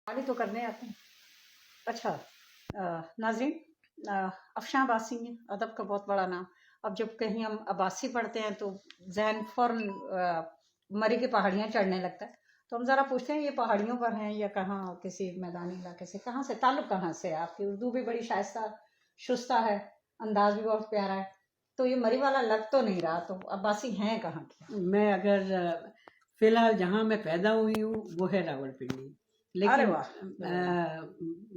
गाड़ी तो करने आते हैं। अच्छा नाज़रीन, अफशां अब्बासी अदब का बहुत बड़ा नाम। अब जब कहीं हम अब्बासी पढ़ते हैं तो जहन फ़ौरन मरी की पहाड़ियाँ चढ़ने लगता है। तो हम ज़रा पूछते हैं ये पहाड़ियों पर हैं या कहाँ, किसी मैदानी इलाके से, कहाँ से ताल्लुक़ कहाँ से है? आपकी उर्दू भी बड़ी शाइस्ता शुस्ता है, अंदाज़ भी बहुत प्यारा है, तो ये मरी वाला लग तो नहीं रहा, तो अब्बासी हैं कहाँ की? मैं अगर फ़िलहाल जहाँ मैं पैदा हुई हूँ वो है रावलपिंडी, अरे लेकिन वाह!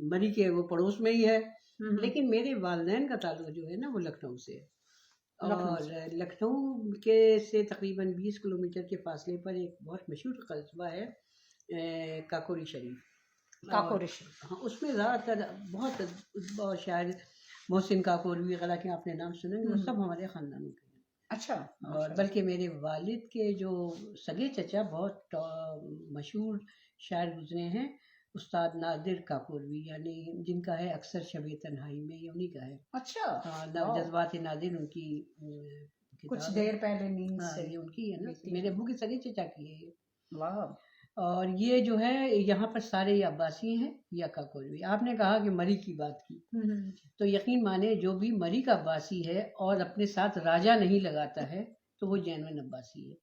मरी के वो पड़ोस में ही है। लेकिन मेरे वालिदैन का ताल्लुक जो है ना वो लखनऊ से है, और लखनऊ के से तकरीबन 20 किलोमीटर के फासले पर एक बहुत मशहूर कस्बा है काकोरी शरीफ। काकोरी शरीफ, हाँ, उसमें ज़्यादातर बहुत शायर मोहसिन काकोरी वगैरह के आपने नाम सुने, वो सब हमारे ख़ानदानों के हैं। अच्छा। और बल्कि मेरे वालिद के जो सगे चचा बहुत मशहूर शायर गुजरे हैं, उस्ताद नादिर काकोरवी, यानी जिनका है अक्सर शबे तन्हाई में, ये उन्हीं का है। अच्छा। हाँ, जज्बात नादिर उनकी कुछ देर पहले नींद से, ये उनकी है ना, मेरे अब्बू के सगे चचा की है ये। वाह। और ये जो है यहाँ पर सारे अब्बासी हैं या काकोरवी। आपने कहा कि मरी की बात की, तो यकीन माने जो भी मरी का अब्बासी है और अपने साथ राजा नहीं लगाता है तो वो जेनुइन अब्बासी है।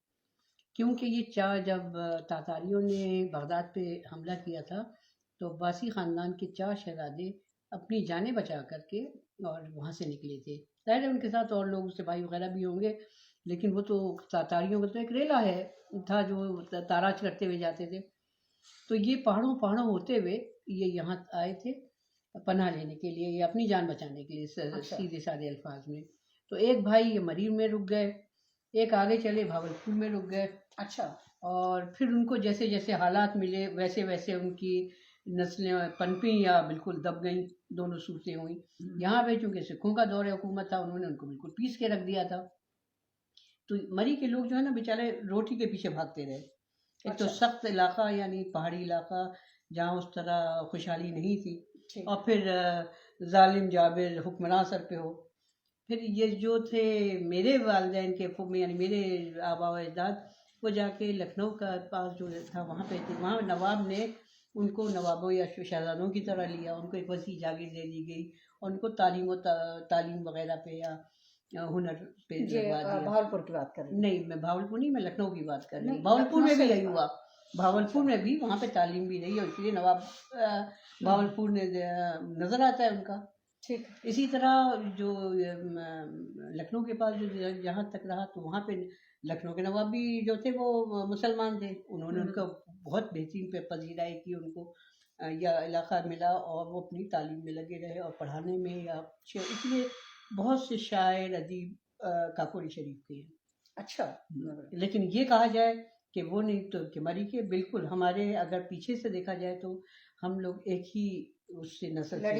क्योंकि ये जब तातारियों ने बगदाद पे हमला किया था तो अब्बासी ख़ानदान के 4 शहज़ादे अपनी जानें बचा करके और वहाँ से निकले थे। ज़ाहिर है उनके साथ और लोग सिपाही वगैरह भी होंगे, लेकिन वो तो तातारियों का तो एक रेला है था जो ताराज करते हुए जाते थे। तो ये पहाड़ों होते हुए ये यहाँ आए थे पनाह लेने के लिए, ये अपनी जान बचाने के लिए, सीधे साधे अल्फाज में। तो एक भाई ये मरी में रुक गए, एक आगे चले भावलपुर में रुक गए। अच्छा। और फिर उनको जैसे जैसे हालात मिले वैसे वैसे उनकी नस्लें पनपी या बिल्कुल दब गई, दोनों सूरतें हुई। यहाँ पे चूँकि सिखों का दौर हुकूमत था, उन्होंने उनको बिल्कुल पीस के रख दिया था। तो मरी के लोग जो है ना बेचारे रोटी के पीछे भागते रहे। एक तो सख्त इलाका यानी पहाड़ी इलाका जहाँ उस तरह खुशहाली नहीं थी, और फिर जालिम जाबिर हुक्मरान सर पे हो। फिर ये जो थे मेरे वालिदैन के यानी मेरे आबा व अजदाद, वो जाके लखनऊ का पास जो था वहाँ पे थे। वहाँ नवाब ने उनको नवाबों या शहजादों की तरह लिया, उनको एक वसी जागीर दे दी गई और उनको तालीम वगैरह पे या हुनर पे लगवा दिया। भावलपुर की बात कर रही हूँ? नहीं, मैं भावलपुर नहीं, मैं लखनऊ की बात कर रही हूँ। भावलपुर में भी यही हुआ, भावलपुर में भी वहाँ पे तालीम भी नहीं, और इसलिए नवाब भावलपुर ने नज़र आता है उनका। ठीक। इसी तरह जो लखनऊ के पास जो जहाँ तक रहा, तो वहाँ पे लखनऊ के नवाब भी जो थे वो मुसलमान थे। उन्होंने उनका बहुत बेहतरीन पे पजीराई की, उनको या इलाका मिला और वो अपनी तालीम में लगे रहे और पढ़ाने में या इसलिए बहुत से शायर अदीब काकोरी शरीफ के हैं। अच्छा। लेकिन ये कहा जाए कि वो नहीं, तो कि मरी के बिल्कुल हमारे अगर पीछे से देखा जाए तो हम लोग एक ही उससे नस्ल से,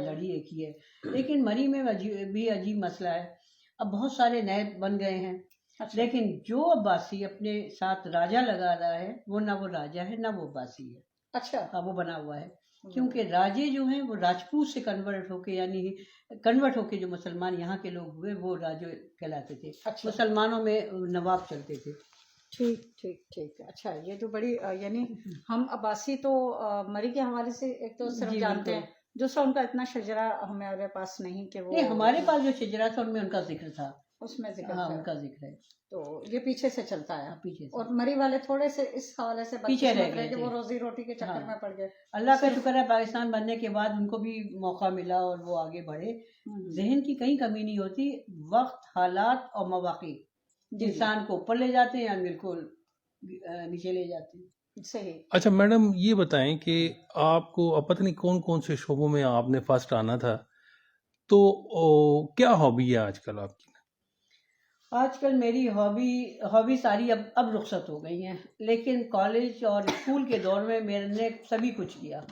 लड़ी एक ही है। लेकिन मरी में अजीब मसला है, अब बहुत सारे नए बन गए हैं। अच्छा। लेकिन जो अब्बासी अपने साथ राजा लगा रहा है वो ना वो राजा है ना वो अब्बासी है। अच्छा। हाँ, वो बना हुआ है, क्योंकि राजे जो हैं वो राजपूत से कन्वर्ट होके जो मुसलमान यहाँ के लोग हुए वो राजे कहलाते थे। अच्छा। मुसलमानों में नवाब चलते थे। ठीक ठीक ठीक। अच्छा, ये तो बड़ी यानी हम अब्बासी तो मरी के हवाले से एक तो सिर्फ जानते हैं, दूसरा उनका इतना शजरा हमारे पास नहीं कि वो। नहीं, हमारे पास जो शजरा था उनमें उनका जिक्र था, उसमें जिक्र। हाँ, उनका जिक्र है। तो ये पीछे से चलता है। पीछे से। और मरी वाले थोड़े से इस हवाले से पीछे रह गए कि वो रोजी रोटी के चक्कर में पड़ गए। अल्लाह का शुक्र है पाकिस्तान बनने के बाद उनको भी मौका मिला और वो आगे बढ़े। जहन की कहीं कमी नहीं होती, वक्त, हालात और मौक़े इंसान को ऊपर ले जाते हैं या बिल्कुल नीचे ले जाते हैं। सही। अच्छा मैडम, ये बताएं कि आपको अब पता नहीं कौन कौन से शोबों में आपने फर्स्ट आना था, तो क्या हॉबी है आजकल आपकी? आजकल मेरी हॉबी सारी अब रुखसत हो गई हैं, लेकिन कॉलेज और स्कूल के दौर में मैंने सभी कुछ किया।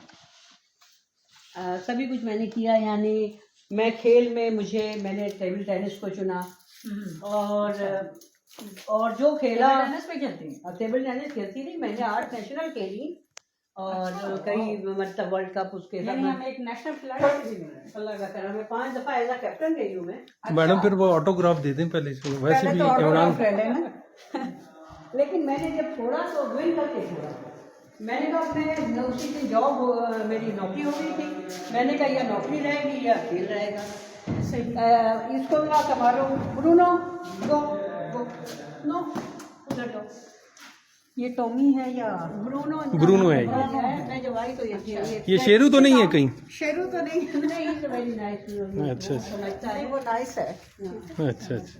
सभी कुछ मैंने किया, यानी मैं खेल में मैंने टेबल टेनिस को चुना, और जो खेला टेनिस में खेलती हूँ। टेबल टेनिस खेलती थी, मैंने 8 नेशनल खेली और कई मतलब वर्ल्ड कप उसके साथ हम एक नेशनल खिलाड़ी भी नहीं। अल्लाह का करम है, 5 दफा एज कैप्टन गई हूँ मैं। मैडम फिर वो ऑटोग्राफ दे दें पहले इसमें, वैसे भी इमरान। लेकिन मैंने जब छोड़ा तो विन करके छोड़ा, میں نے کہا میں اسی دن جاب میری نوکری ہو گئی تھی، میں نے کہا یا نوکری رہے گی یا کھیل رہے گا. اس کو بلا تمہارو برونو گو گو نو ادھر جاؤ. یہ ٹومی ہے یا برونو ہے یہ. میں جب آئی تو یہ شیرو تو نہیں ہے کہیں؟ شیرو تو نہیں؟ نہیں ویری نائس. اچھا اچھا سمجھتا ہے وہ نائس ہے. اچھا اچھا.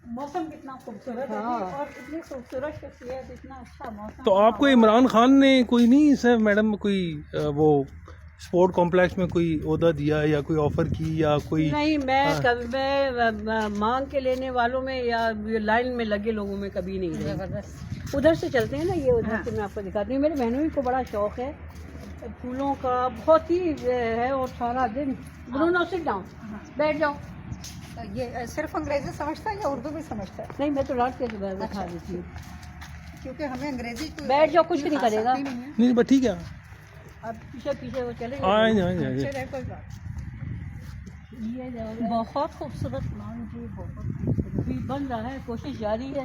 موسم کتنا خوبصورت ہے اور اتنی خوبصورت شخصیت، اتنا اچھا موسم. تو آپ کو عمران خان نے کوئی نہیں سر میڈم کوئی وہ اسپورٹ کمپلیکس میں کوئی عہدہ دیا یا کوئی آفر کی یا کوئی؟ نہیں، میں مانگ کے لینے والوں میں یا لائن میں لگے لوگوں میں کبھی نہیں رہی. زبردست. ادھر سے چلتے ہیں نا، یہ ادھر سے میں آپ کو دکھاتی ہوں. میرے بہنوں کو بڑا شوق ہے پھولوں کا، بہت ہی ہے، اور سارا دن برونو سٹ ڈاؤن، بیٹھ جاؤ. یہ صرف انگریزی سمجھتا ہے یا اردو بھی سمجھتا ہے؟ نہیں، میں تو لاٹ کے دکھا دیتی ہوں. کیونکہ ہمیں انگریزی تو بیٹھ جاؤ، کچھ نہیں کرے گا. نہیں بس ٹھیک ہے. اب پیچھے پیچھے وہ چلے آئیں آئیں. چلے کوئی بات. یہ جگہ بہت خوبصورت مان جی، بہت بھی بن رہا ہے، کوشش جاری ہے.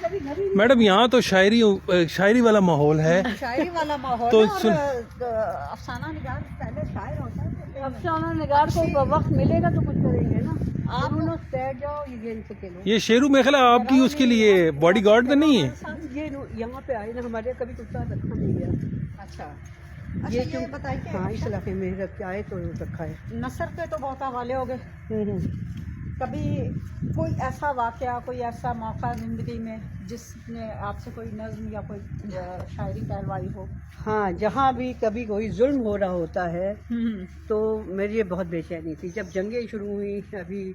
کبھی گھر ہی میڈم یہاں تو شاعری والا ماحول ہے. شاعری والا ماحول تو ہے. اور افسانہ نگار پہلے شاعر ہوتا ہے. افسانہ نگار کو وقت ملے گا تو کچھ کریں گے نا. آپ بیٹھ جاؤ، یہ گیند سے کھیلو. یہ شیرو میں خیال ہے آپ کی اس کے لیے باڈی گارڈ تو نہیں ہے؟ یہ یہاں پہ آئے نا، ہمارے کبھی کتا رکھا نہیں گیا. اچھا یہ بتائیے کہ ہاں، اس علاقے میں رکھ کے آئے تو رکھا ہے. نثر کے تو بہت حوالے ہو گئے. کبھی کوئی ایسا واقعہ، کوئی ایسا موقع زندگی میں جس نے آپ سے کوئی نظم یا کوئی شاعری کہلوائی ہو؟ ہاں، جہاں بھی کبھی کوئی ظلم ہو رہا ہوتا ہے تو میری بہت بے چینی تھی. جب جنگیں شروع ہوئی ابھی،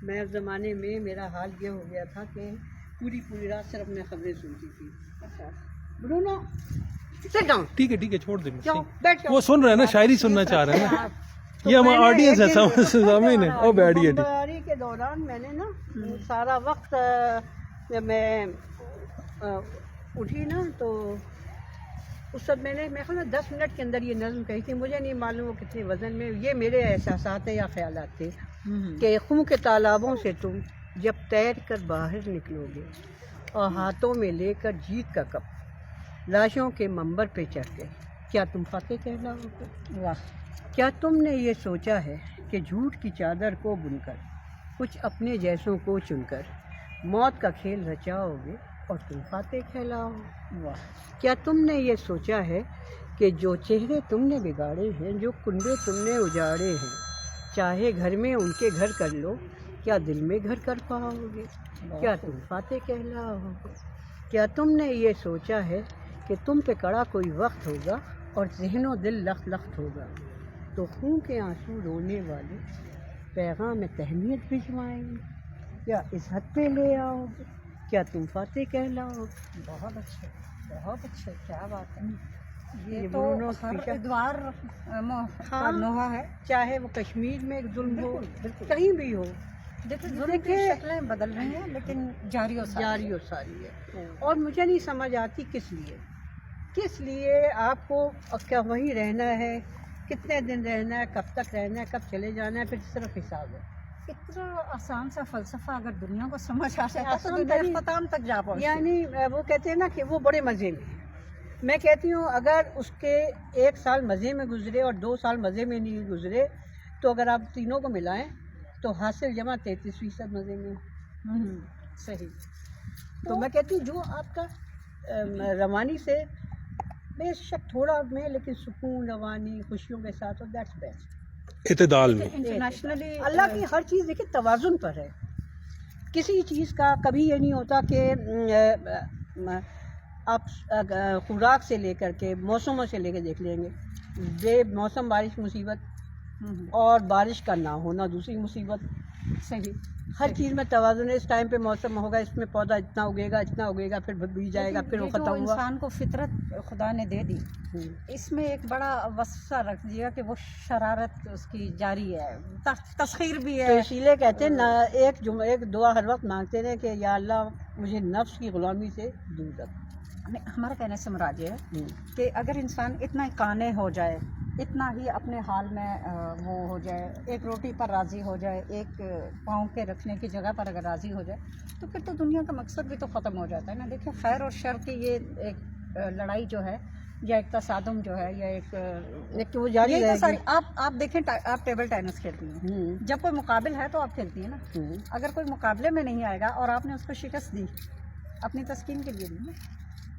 میں اس زمانے میں میرا حال یہ ہو گیا تھا کہ پوری رات صرف میں خبریں سنتی تھی. اچھا. برونو سٹ ڈاؤن، ٹھیک ہے چھوڑ دیں. جاؤ بیٹھ جاؤ. وہ سن رہے ہیں نا، شاعری سننا چاہ رہے ہیں نا. یہ ہمارا آڈینس ہے سامنے. او بیٹھی ہے. بمباری کے دوران میں نے نا سارا وقت میں اٹھی نا تو اس وقت میں نے 10 منٹ کے اندر یہ نظم کہی تھی. مجھے نہیں معلوم وہ کتنے وزن میں. یہ میرے احساسات ہیں یا خیالات تھے کہ خوں کے تالابوں سے تم جب تیر کر باہر نکلو گے اور ہاتھوں میں لے کر جیت کا کپ لاشوں کے منبر پہ چڑھ کے، کیا تم فاتح کہلاؤ گے؟ واہ. کیا تم نے یہ سوچا ہے کہ جھوٹ کی چادر کو بن کر، کچھ اپنے جیسوں کو چن کر موت کا کھیل رچاؤ گے اور تم فاتح کہلاؤ؟ واہ. کیا تم نے یہ سوچا ہے کہ جو چہرے تم نے بگاڑے ہیں، جو کنبے تم نے اجاڑے ہیں، چاہے گھر میں ان کے گھر کر لو، کیا دل میں گھر کر پاؤ گے؟ کیا تم فاتح کہلاؤ گے؟ کیا تم نے یہ سوچا ہے کہ تم پہ کڑا کوئی وقت ہوگا اور ذہن و دل لخت لخت ہوگا، تو خون کے آنسو رونے والے پیغام تہنیت بھجوائیں گے؟ کیا اس حد پہ لے آؤ گے؟ کیا تم فاتح کہلاؤ گے؟ بہت اچھے، بہت اچھے. کیا بات ہے. یہ یہ تو برونو ہر اسپیکر. ادوار کا نوحہ ہے. چاہے وہ کشمیر میں ایک ظلم ہو، بالکل. کہیں بھی ہو، دیکھیں ظلم کی شکلیں بدل رہی ہیں لیکن جاری و جاری و ساری ہے. اور مجھے نہیں سمجھ آتی کس لیے آپ کو کیا وہیں رہنا ہے، کتنے دن رہنا ہے، کب تک رہنا ہے، کب چلے جانا ہے، پھر صرف حساب ہے. اتنا آسان سا فلسفہ اگر دنیا کو سمجھ آ جائے تو آسان دنیا ترین. اختتام تک جا پہنچتی ہے. یعنی وہ کہتے ہیں نا کہ وہ بڑے مزے میں ہیں. میں کہتی ہوں اگر اس کے 1 سال مزے میں گزرے اور 2 سال مزے میں نہیں گزرے تو اگر آپ تینوں کو ملائیں تو حاصل جمع 33% مزے میں. صحیح. تو میں کہتی ہوں جو آپ کا روانی سے بے شک تھوڑا میں، لیکن سکون، روانی، خوشیوں کے ساتھ، اور دیٹس بیسٹ. اعتدال میں. انٹرنیشنلی اللہ کی ہر چیز دیکھیں توازن پر ہے. کسی چیز کا کبھی یہ نہیں ہوتا کہ آپ خوراک سے لے کر کے موسموں سے لے کے دیکھ لیں گے، بے موسم بارش مصیبت اور بارش کا نہ ہونا دوسری مصیبت. صحیح. ہر چیز میں توازن ہے. اس ٹائم پہ موسم ہوگا، اس میں پودا اتنا اگے گا پھر بھول جائے گا، پھر وہ یہ جو ختم ہوا. انسان کو فطرت خدا نے دے دی، اس میں ایک بڑا وصفہ رکھ دیا کہ وہ شرارت اس کی جاری ہے، تسخیر بھی تو ہے. اسی لیے کہتے ہیں ایک دعا ہر وقت مانگتے رہے کہ یا اللہ مجھے نفس کی غلامی سے دور رکھ. ہمارا کہنے سے مراد یہ ہے کہ اگر انسان اتنا قانع ہو جائے، اتنا ہی اپنے حال میں وہ ہو جائے، ایک روٹی پر راضی ہو جائے، ایک پاؤں کے رکھنے کی جگہ پر اگر راضی ہو جائے، تو پھر تو دنیا کا مقصد بھی تو ختم ہو جاتا ہے نا. دیکھیں خیر اور شر کی یہ ایک लड़ाई जो है या एक तसादुम जो है या एक वो जारी यही तो रहेगी। सारी आप देखें आप टेबल टेनिस खेलती हैं, जब कोई मुकाबिल है तो आप खेलती हैं ना। अगर कोई मुकाबले में नहीं आएगा और आपने उसको शिकस्त दी, अपनी तस्कीन के लिए दी ना।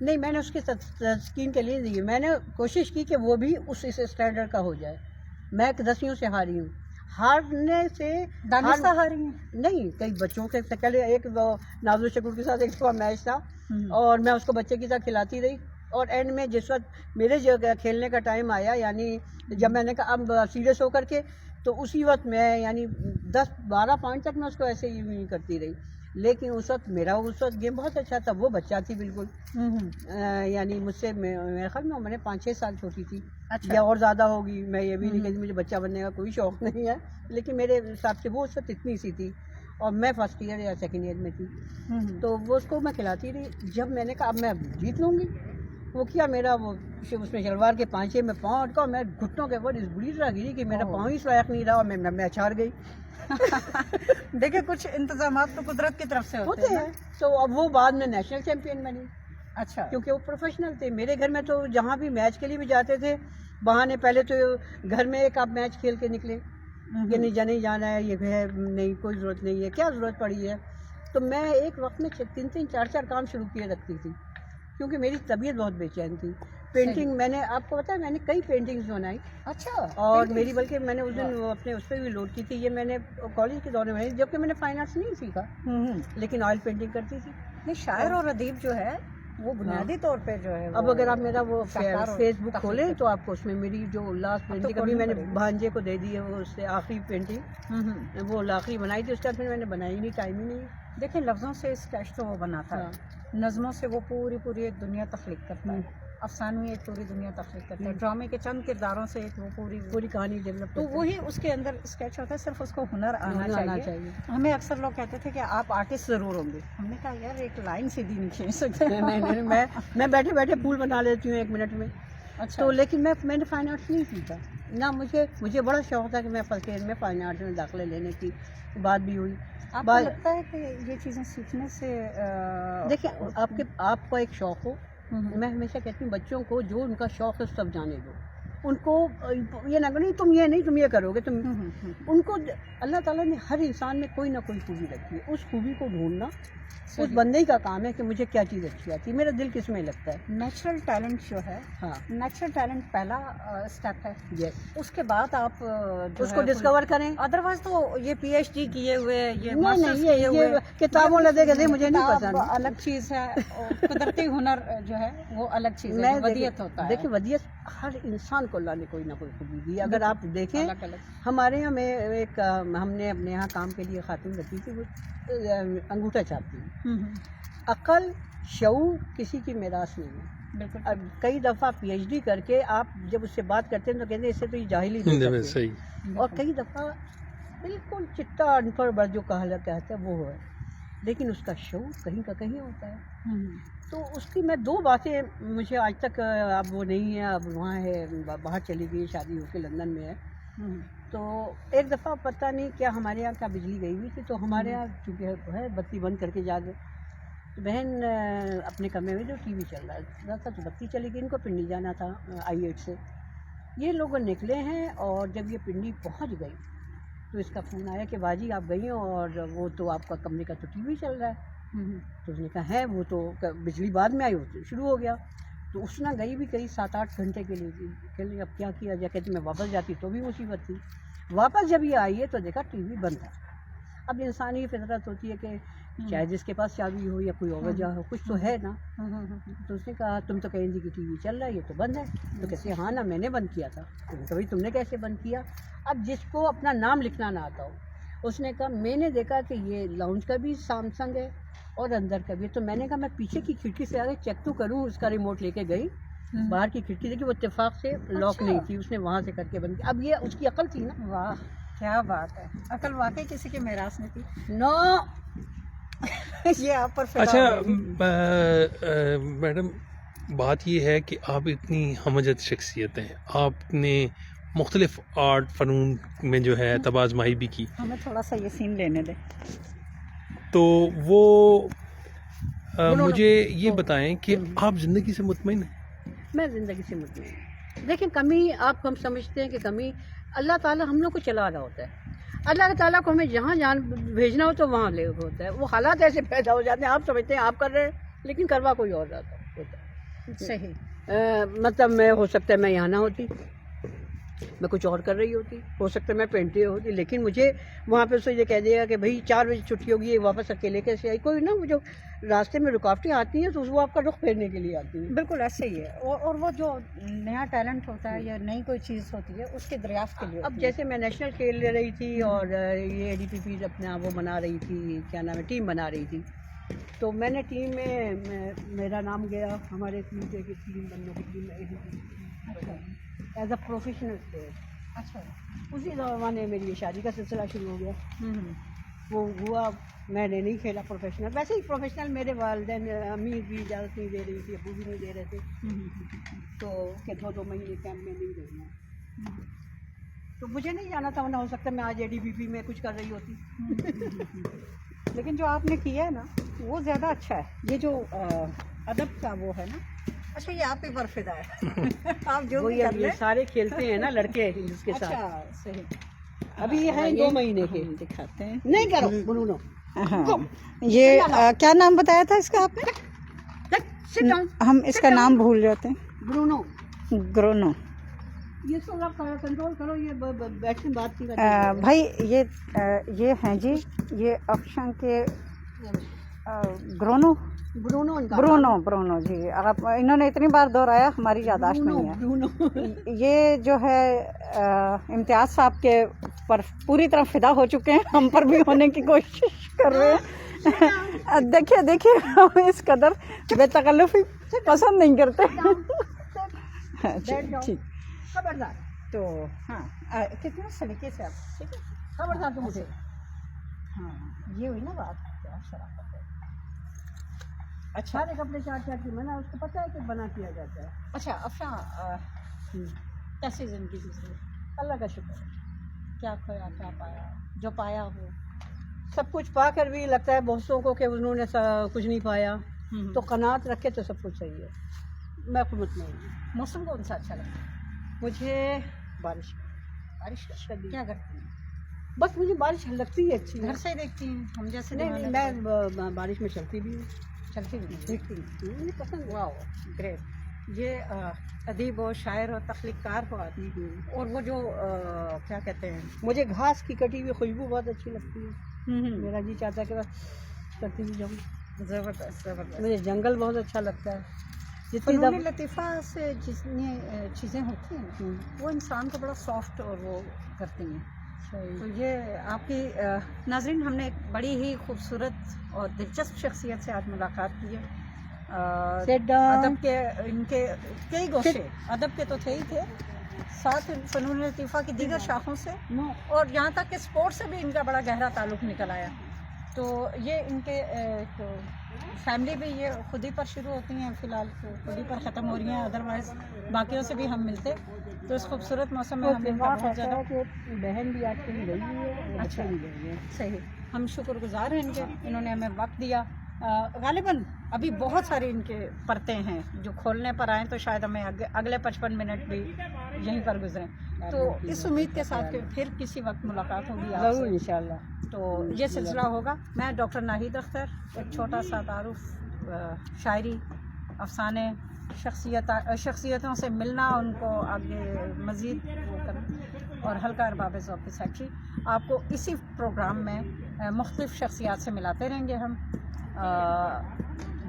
नहीं, मैंने उसकी तस्कीन के लिए दी, मैंने कोशिश की कि वो भी उस इस स्टैंडर्ड का हो जाए। मैं 10वीं से हारी हूँ, हारने से दानिस्ता हारी हैं। नहीं, कई बच्चों के कल एक नाज़ुर शकूर के साथ एक मैच था और मैं उसको बच्चे की तरह खिलाती रही, और एंड में जिस वक्त मेरे जो खेलने का टाइम आया, यानी जब मैंने कहा अब सीरियस होकर के, तो उसी वक्त मैं यानी 10-12 पॉइंट तक मैं उसको ऐसे ही करती रही। लेकिन उस वक्त मेरा गेम बहुत अच्छा था, वो बच्चा थी बिल्कुल, यानी मुझसे मेरे ख्याल में मैंने 5-6 साल छोटी थी। अच्छा। या और ज़्यादा होगी, मैं ये भी नहीं कहती मुझे बच्चा बनने का कोई शौक़ नहीं है, लेकिन मेरे हिसाब से वो उस वक्त इतनी सी थी और मैं फर्स्ट ईयर या सेकेंड ईयर में थी। तो वो उसको मैं खिलाती रही। जब मैंने कहा अब मैं जीत लूँगी, वो किया मेरा वो उसमें शलवार के पांचे में पाँव अटका, मैं घुटनों के ऊपर इस बुरी तरह गिरी कि मेरा पाँव ही लायक नहीं रहा और मैं मैच हार गई। देखिए, कुछ इंतजाम तो कुदरत की तरफ से होते हैं। तो अब वो बाद में नेशनल चैंपियन बनी। अच्छा। क्योंकि वो प्रोफेशनल थे। मेरे घर में तो जहाँ भी मैच के लिए भी जाते थे, बहाने पहले तो घर में एक आप मैच खेल के निकले कि नहीं जाना है, ये है नहीं, कोई ज़रूरत नहीं है, क्या ज़रूरत पड़ी है। तो मैं एक वक्त में 3-3, 4-4 काम शुरू किए रखती थी, क्योंकि मेरी तबीयत बहुत बेचैन थी। पेंटिंग मैंने आपको पता है, मैंने कई पेंटिंग्स बनाई। अच्छा। और मेरी बल्कि मैंने उस दिन अपने उस पर भी लोड की थी, ये मैंने कॉलेज के दौर में बनाई, जबकि मैंने फाइन आर्ट्स नहीं सीखा, लेकिन ऑयल पेंटिंग करती थी। नहीं, शायर और अदीब जो है वो बुनियादी तौर पे जो है, अब अगर आप मेरा वो शाहकार और फेसबुक तख्लीक खोलें तो आपको उसमें मेरी जो लास्ट पेंटिंग अभी मैंने भांजे को दे दी है, वो उससे आखिरी पेंटिंग वो आखिरी बनाई थी, उसके बाद फिर मैंने बनाई नहीं, टाइम ही नहीं। देखिए, लफ्ज़ों से स्केच तो वो बनाता है, नज़मों से वो पूरी एक दुनिया तख्लीक करता है, अफसानवी एक पूरी दुनिया तख्लीक करता है, ड्रामे के चंद किरदारों से वो पूरी कहानी डेवलप, तो वही उसके अंदर स्केच होता है। सिर्फ उसको हुनर आना चाहिए। हमें अक्सर लोग कहते थे कि आप आर्टिस्ट ज़रूर होंगे, हमने कहा यार एक लाइन सीधी नहीं खींच सकते। नहीं, मैं बैठे बैठे फूल बना लेती हूँ 1 मिनट में। अच्छा। तो लेकिन मैंने फाइन आर्ट्स नहीं सीखा ना, मुझे बड़ा शौक़ था कि मैं फर्स्ट ईयर में फाइन आर्ट्स में दाखिला लेने की बात भी हुई। आपको लगता है कि ये चीज़ें सीखने से देखिए, आपका एक शौक़ हो, मैं हमेशा कहती हूँ बच्चों को जो उनका शौक़ है सब जाने दो, उनको ये ना करो तुम ये करोगे तुम। उनको अल्लाह ताला ने हर इंसान में कोई ना कोई खूबी रखी है, उस खूबी को ढूंढना उस बंदे का काम है कि मुझे क्या चीज़ अच्छी आती है, मेरा दिल किस में लगता है। नेचुरल टैलेंट जो है, हाँ, नेचुरल टैलेंट पहला स्टेप है। यस, उसके बाद आप उसको डिस्कवर करें। अदरवाइज तो ये PhD किए हुए, ये नहीं, ये किताबों लदे गए मुझे नहीं पसंद, अलग चीज़ है। कुदरती हुनर जो है वो अलग चीज़ है, वदियत होता है। देखिए, वदियत हर इंसान को अल्लाह ने कोई ना कोई खूबी दी। अगर आप देखें अलग अलग। हमारे यहाँ में एक हमने अपने यहाँ काम के लिए खातून रखी थी, वो अंगूठा छापती है। अक्ल शऊर किसी की मेरास नहीं है। बिल्कुल। अब कई दफ़ा PhD करके आप जब उससे बात करते हैं तो कहते हैं इससे तो ये जाहिल ही नहीं सही। और कई दफ़ा बिल्कुल चिट्टा अनपढ़ बड़ जो कहते हैं वो है, लेकिन उसका शऊर कहीं का कहीं होता है। तो उसकी मैं 2 बातें मुझे आज तक, अब वो नहीं है, अब वहाँ है, बाहर चली गई, शादी होकर लंदन में है। तो एक दफ़ा पता नहीं क्या हमारे यहाँ क्या बिजली गई हुई थी, तो हमारे यहाँ चूँकि है बत्ती बंद करके जा गए, तो बहन अपने कमरे में जो TV चल रहा था तो बत्ती चली गई, इनको पिंडी जाना था I-8 से। ये लोग निकले हैं और जब ये पिंडी पहुँच गई तो इसका फ़ोन आया कि बाजी आप गई हो और वो तो आपका कमरे का तो TV चल रहा है। तो उसने कहा है वो तो बिजली बाद में आई, हो शुरू हो गया। तो उसने गई भी करीब 7-8 घंटे के लिए थी, कहने अब क्या किया जाए, कहती मैं वापस जाती तो भी मुसीबत थी। वापस जब ये आई है तो देखा TV बंद था। अब इंसानी फितरत होती है कि चाहे जिसके पास चाबी हो या कोई और वजह हो, कुछ तो है ना। तो उसने कहा तुम तो कहेंगी कि TV चल रहा है, ये तो बंद है। तो कहते हाँ ना, मैंने बंद किया था। तो भाई तुमने कैसे बंद किया? अब जिसको अपना नाम लिखना ना आता हो, उसने कहा मैंने देखा कि ये लाउंज का भी सैमसंग है और अंदर का भी। तो मैंने कहा मैं पीछे की खिड़की से आगे चेक तो करूँ, उसका रिमोट लेके गई, बाहर की खिड़की देखी, वो इत्तेफाक से लॉक नहीं थी, उसने वहाँ से करके बंद किया। अब ये उसकी अकल थी ना। वाह, क्या बात है, अकल वाकई किसी के मेरास में थी। नो ये आप पर फिदा अच्छा हो गई। मैडम, बात ये है कि आप इतनी हमजद शख्सियत हैं, आपने मुख्तलिफ आर्ट फ़नून में जो है तब आजमाई भी की, हमें थोड़ा सा ये सीन लेने दे। तो वो مجھے یہ بتائیں کہ آپ زندگی سے مطمئن ہیں؟ میں زندگی سے مطمئن ہوں. دیکھیں کمی آپ ہم سمجھتے ہیں کہ کمی اللہ تعالیٰ ہم لوگ کو چلا رہا ہوتا ہے. اللہ تعالیٰ کو ہمیں جہاں جان بھیجنا ہو تو وہاں لے ہوتا ہے. وہ حالات ایسے پیدا ہو جاتے ہیں آپ سمجھتے ہیں آپ کر رہے ہیں لیکن کروا کوئی اور رہتا ہوتا ہے. صحیح. مطلب میں ہو سکتا ہے میں یہاں نہ ہوتی, میں کچھ اور کر رہی ہوتی, ہو سکتا ہے میں پینٹی ہوتی, لیکن مجھے وہاں پہ اسے یہ کہہ دیا کہ بھائی 4 بجے چھٹی ہوگی, یہ واپس اکیلے کیسے آئی. کوئی نا وہ جو راستے میں رکاوٹیں آتی ہیں تو وہ آپ کا رخ پھیرنے کے لیے آتی ہیں. بالکل ایسے ہی ہے. اور وہ جو نیا ٹیلنٹ ہوتا ہے یا نئی کوئی چیز ہوتی ہے اس کے دریافت کے لیے اب جیسے میں نیشنل کھیل لے رہی تھی اور یہ اے ڈی پی پی اپنا وہ بنا رہی تھی, کیا نام ہے, ٹیم بنا رہی تھی, تو میں نے ٹیم میں میرا نام گیا ہمارے ٹیم کے ٹیم بننے کی team a D P as a professional player. اچھا. اسی دوران میری شادی کا سلسلہ شروع ہو گیا. وہ ہوا, میں نے نہیں کھیلا پروفیشنل. ویسے ہی پروفیشنل میرے والدین امی بھی اجازت نہیں دے رہی تھی, ابو بھی نہیں دے رہے تھے, تو کہ 2 مہینے کیمپ میں نہیں رہنا. تو مجھے نہیں جانا تھا, ورنہ ہو سکتا ہے میں آج اے ڈی بی پی میں کچھ کر رہی ہوتی. لیکن جو آپ نے کیا ہے نا وہ زیادہ اچھا ہے. یہ جو ادب کا وہ ہے نا, اچھا یہ آپ ہی پر فدا ہے. آپ جو بھی کر یہ لیں. سارے کھیلتے ہیں نا لڑکے جس کے ساتھ. اچھا صحیح. ابھی یہ ہیں 2 مہینے کے. دکھاتے ہیں. نہیں کرو برونو. ہاں یہ کیا نام بتایا تھا اس کا آپ نے؟ ہم اس کا نام بھول جاتے ہیں. برونو. گرونو. یہ سب آپ کنٹرول کرو, یہ بیٹھے بات نہیں کرتے. بھائی یہ ہیں جی, یہ افشاں کے گرونو برونو ان کا برونو جی. آپ انہوں نے اتنی بار دہرایا ہماری یاداشت نہیں ہے. برونو. یہ جو ہے امتیاز صاحب کے پر پوری طرح فدا ہو چکے ہیں, ہم پر بھی ہونے کی کوشش کر رہے ہیں. دیکھیے ہم اس قدر بے تکلفی پسند نہیں کرتے. ٹھیک. خبردار. تو ہاں کتنے سلیقے سے آپ. ٹھیک ہے, خبردار تم مجھے. ہاں یہ ہوئی نا بات. شرافت ہے. اچھا سارے کپڑے 4 کی میں نے اس کو پتہ ہے کہ بنا کیا جاتا ہے. اچھا افشاں کیسی زندگی گزری؟ اللہ کا شکر. کیا کھویا کیا پایا, جو پایا ہو؟ سب کچھ پا کر بھی لگتا ہے بہتوں کو کہ انہوں نے کچھ نہیں پایا, تو قناعت رکھے تو سب کچھ صحیح ہے. میں خود مطمئن ہوں. موسم کون سا اچھا لگتا ہے؟ مجھے بارش. بارش شدید. کیا کرتی ہیں؟ بس مجھے بارش لگتی ہے اچھی. گھر سے ہی دیکھتی ہیں؟ ہم جیسے نہیں میں بارش میں چلتی بھی ہوں. چلتی بھی نہیں دیکھتی ہوں, مجھے پسند ہے. واو گریٹ. یہ ادیب ہو, شاعر ہو, تخلیق کار ہو آدمی, اور وہ جو کیا کہتے ہیں, مجھے گھاس کی کٹی ہوئی خوشبو بہت اچھی لگتی ہے. میرا جی چاہتا ہے کہ بس کرتی بھی جاؤں. زبردست زبردست. مجھے جنگل بہت اچھا لگتا ہے. جتنی فنون لطیفہ سے جتنی چیزیں ہوتی ہیں وہ انسان کو بڑا سافٹ اور وہ کرتی ہیں. تو یہ آپ کی ناظرین, ہم نے ایک بڑی ہی خوبصورت اور دلچسپ شخصیت سے آج ملاقات کی ہے. ادب کے ان کے کئی گوشے ادب کے تو تھے ہی تھے, ساتھ فنون لطیفہ کی دیگر شاخوں سے, اور یہاں تک کہ اسپورٹ سے بھی ان کا بڑا گہرا تعلق نکل آیا. تو یہ ان کے فیملی بھی یہ خود ہی پر شروع ہوتی ہیں فی الحال, تو خود ہی پر ختم ہو رہی ہیں. ادروائز باقیوں سے بھی ہم ملتے, تو اس خوبصورت موسم میں ہم ان کا بہت زیادہ. بہن بھی آپ کی گئی ہے. اچھا صحیح. ہم شکر گزار ہیں ان کے, انہوں نے ہمیں وقت دیا. غالباً ابھی بہت سارے ان کے پرتے ہیں جو کھولنے پر آئیں, تو شاید ہمیں اگلے 55 منٹ بھی یہیں پر گزریں. تو اس امید کے ساتھ کہ پھر کسی وقت ملاقات ہوگی آپ سے انشاءاللہ. تو یہ سلسلہ ہوگا. میں ڈاکٹر ناہید اختر, ایک چھوٹا سا تعارف, شاعری, افسانے, شخصیتوں سے ملنا, ان کو آگے مزید وہ کرنا, اور حلقہ ارباب ذوق کی سیکٹری. آپ کو اسی پروگرام میں مختلف شخصیات سے ملاتے رہیں گے ہم.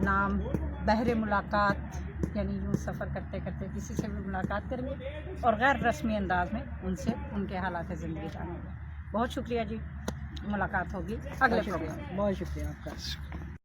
نام بحر ملاقات, یعنی یوں سفر کرتے کرتے کسی سے بھی ملاقات کریں گے, اور غیر رسمی انداز میں ان سے ان کے حالات زندگی جانیں گے. بہت شکریہ جی, ملاقات ہوگی اگلے پروگرام. بہت شکریہ آپ کا.